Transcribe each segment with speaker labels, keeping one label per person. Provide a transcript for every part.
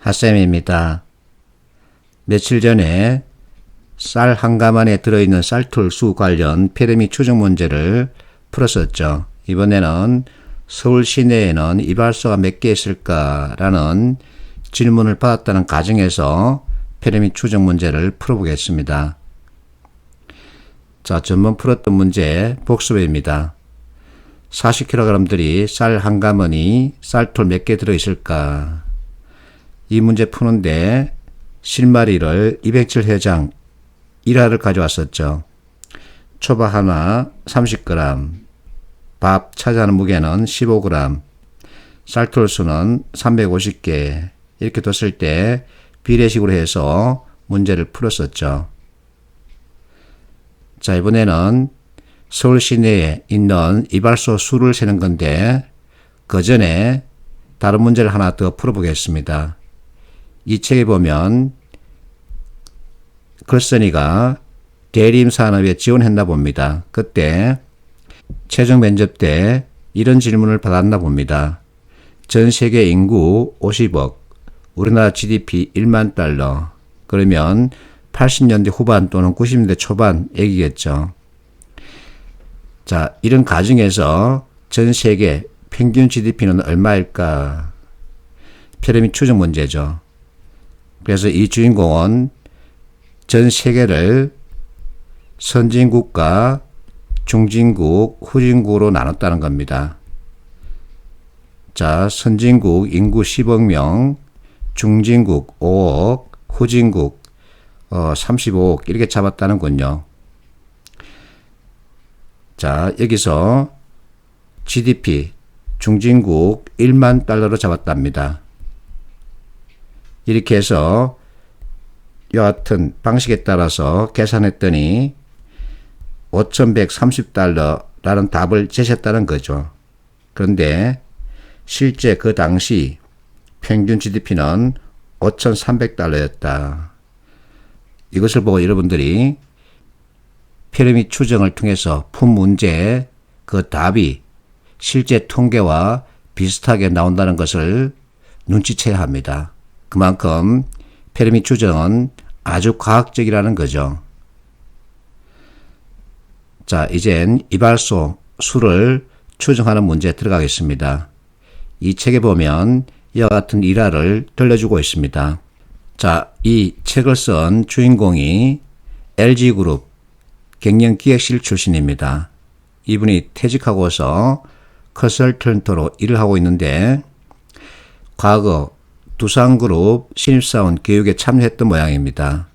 Speaker 1: 갓쌤입니다. 며칠 전에 쌀 한 가마에 들어있는 쌀툴 수 관련 피라미드 추정 문제를 풀었었죠. 이번에는 서울 시내에는 이발소가 몇 개 있을까라는 질문을 받았다는 가정에서 피라미드 추정 문제를 풀어보겠습니다. 자, 전번 풀었던 문제 복습입니다. 40kg들이 쌀 한 가마니 쌀툴 몇 개 들어있을까? 이 문제 푸는데 실마리를 207회장 1화를 가져왔었죠. 초밥 하나 30g, 밥 차지하는 무게는 15g, 쌀툴 수는 350개 이렇게 뒀을 때 비례식으로 해서 문제를 풀었었죠. 자, 이번에는 서울 시내에 있는 이발소 수를 세는 건데 그 전에 다른 문제를 하나 더 풀어보겠습니다. 이 책에 보면 글쓴이가 대림산업에 지원했나 봅니다. 그때 최종 면접 때 이런 질문을 받았나 봅니다. 전 세계 인구 50억, 우리나라 GDP 1만 달러. 그러면 80년대 후반 또는 90년대 초반 얘기겠죠. 자, 이런 가정에서 전 세계 평균 GDP는 얼마일까? 피라미드 추정 문제죠. 그래서 이 주인공은 전 세계를 선진국과 중진국, 후진국으로 나눴다는 겁니다. 자, 선진국 인구 10억 명, 중진국 5억, 후진국 35억 이렇게 잡았다는군요. 자, 여기서 GDP 중진국 1만 달러로 잡았답니다. 이렇게 해서 여하튼 방식에 따라서 계산했더니 5,130달러라는 답을 제시했다는 거죠. 그런데 실제 그 당시 평균 GDP는 5,300달러였다. 이것을 보고 여러분들이 피라미드 추정을 통해서 푼 문제의 그 답이 실제 통계와 비슷하게 나온다는 것을 눈치채야 합니다. 그만큼 피라미드 추정은 아주 과학적이라는 거죠. 자, 이젠 이발소 수를 추정하는 문제에 들어가겠습니다. 이 책에 보면 이와 같은 일화를 들려주고 있습니다. 자, 이 책을 쓴 주인공이 LG그룹 경영기획실 출신입니다. 이분이 퇴직하고서 컨설턴트로 일을 하고 있는데 과거 두산그룹 신입사원 교육에 참여했던 모양입니다.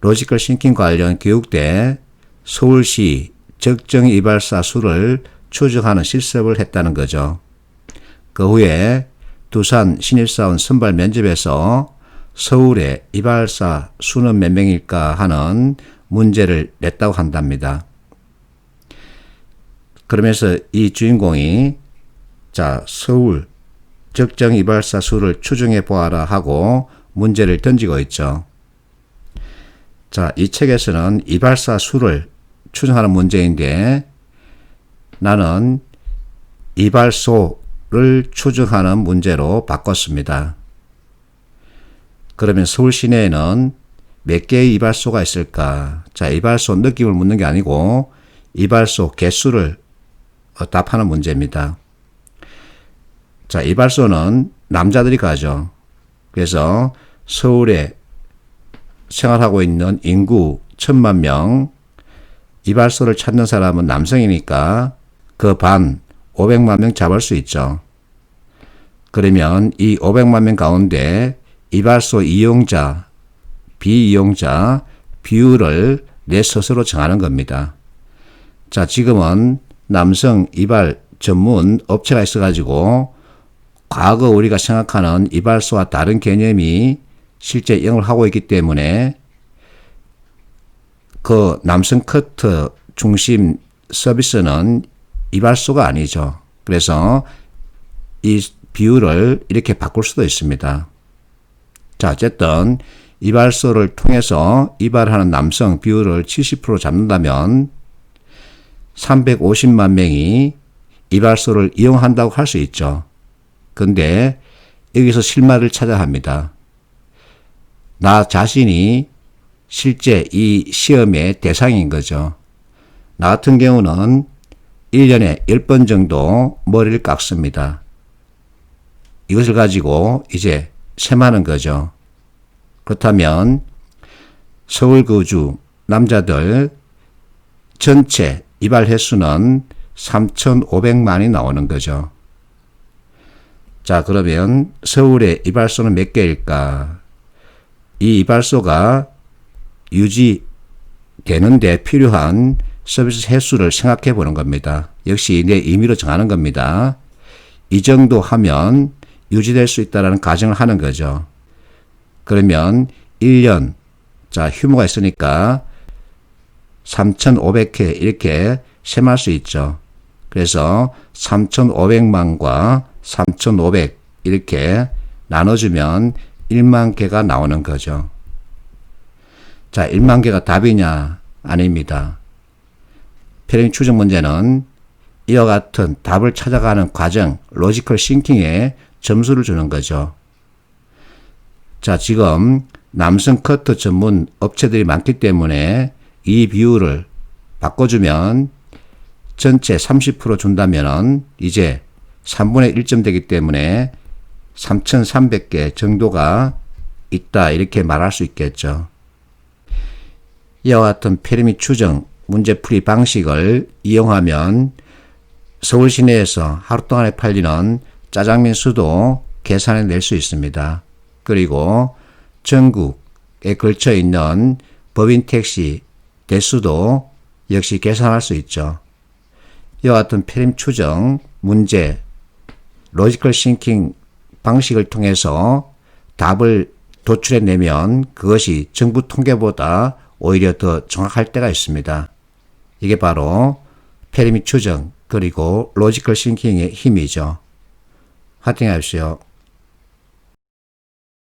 Speaker 1: 로지컬 싱킹 관련 교육 때 서울시 적정 이발사 수를 추정하는 실습을 했다는 거죠. 그 후에 두산 신입사원 선발 면접에서 서울의 이발사 수는 몇 명일까 하는 문제를 냈다고 한답니다. 그러면서 이 주인공이 자, 서울 적정 이발사 수를 추정해 보아라 하고 문제를 던지고 있죠. 자, 이 책에서는 이발사 수를 추정하는 문제인데 나는 이발소를 추정하는 문제로 바꿨습니다. 그러면 서울 시내에는 몇 개의 이발소가 있을까? 자, 이발소 느낌을 묻는 게 아니고 이발소 개수를 답하는 문제입니다. 자, 이발소는 남자들이 가죠. 그래서 서울에 생활하고 있는 인구 1,000만 명, 이발소를 찾는 사람은 남성이니까 그 반 500만 명 잡을 수 있죠. 그러면 이 500만 명 가운데 이발소 이용자, 비이용자 비율을 내 스스로 정하는 겁니다. 자, 지금은 남성 이발 전문 업체가 있어가지고 과거 우리가 생각하는 이발소와 다른 개념이 실제 영업을 하고 있기 때문에 그 남성 커트 중심 서비스는 이발소가 아니죠. 그래서 이 비율을 이렇게 바꿀 수도 있습니다. 자, 어쨌든 이발소를 통해서 이발하는 남성 비율을 70% 잡는다면 350만 명이 이발소를 이용한다고 할 수 있죠. 근데 여기서 실마리를 찾아야 합니다. 나 자신이 실제 이 시험의 대상인 거죠. 나 같은 경우는 1년에 10번 정도 머리를 깎습니다. 이것을 가지고 이제 셈하는 거죠. 그렇다면 서울 거주 남자들 전체 이발 횟수는 3,500만이 나오는 거죠. 자, 그러면 서울의 이발소는 몇 개일까? 이 이발소가 유지되는데 필요한 서비스 횟수를 생각해 보는 겁니다. 역시 내 임의로 정하는 겁니다. 이 정도 하면 유지될 수 있다는 가정을 하는 거죠. 그러면 1년, 자, 휴무가 있으니까 3,500회 이렇게 셈할 수 있죠. 그래서 3,500만과 3,500 이렇게 나눠주면 1만 개가 나오는 거죠. 자, 1만 개가 답이냐? 아닙니다. 피라미드 추정 문제는 이와 같은 답을 찾아가는 과정, 로지컬 싱킹에 점수를 주는 거죠. 자, 지금 남성 커터 전문 업체들이 많기 때문에 이 비율을 바꿔주면 전체 30% 준다면은 이제 3분의 1점 되기 때문에 3,300개 정도가 있다 이렇게 말할 수 있겠죠. 이와 같은 피라미드 추정 문제풀이 방식을 이용하면 서울 시내에서 하루 동안에 팔리는 짜장면 수도 계산해 낼 수 있습니다. 그리고 전국에 걸쳐 있는 법인 택시 대수도 역시 계산할 수 있죠. 이와 같은 피라미드 추정 문제 로지컬 싱킹 방식을 통해서 답을 도출해내면 그것이 정부 통계보다 오히려 더 정확할 때가 있습니다. 이게 바로 피라미드 추정 그리고 로지컬 싱킹의 힘이죠. 화이팅 하십시오.